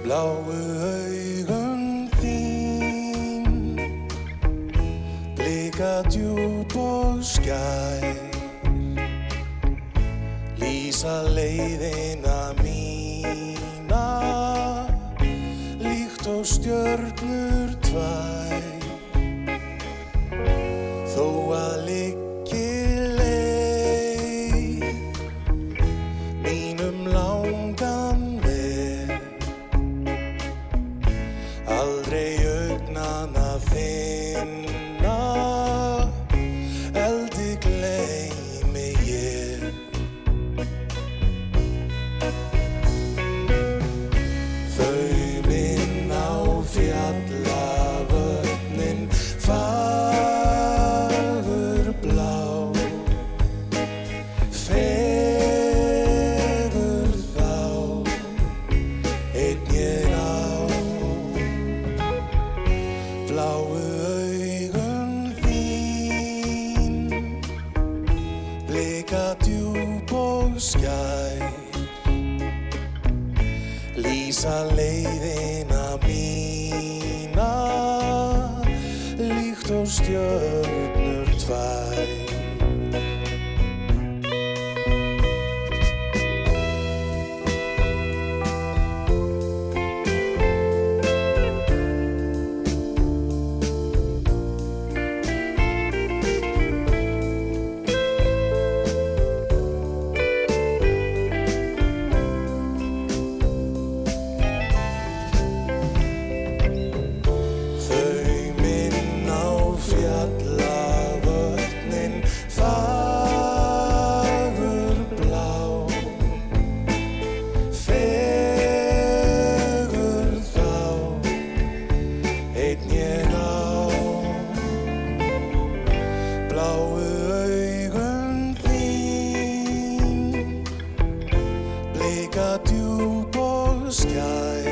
Bláu augun þín blika djúp og skær, lýsa leiðina mína líkt og stjörnur tvær. Þó að liggi leið mínum langan veg, aldrei augnanna þinna eldi gleymi ég. Þau minna á fjallavötnin fagurblá, fegur þá einn ég á. Bláu augun þín blika djúp og skær, lýsa leiðina mína líkt og stjörnur tvær. Fjallavötnin fagurblá, fegur þá einn ég á. Bláu augun þín blika djúp og skær,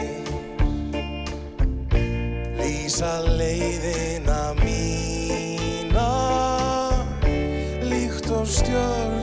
lýsa leiðina mína líkt og stjörnur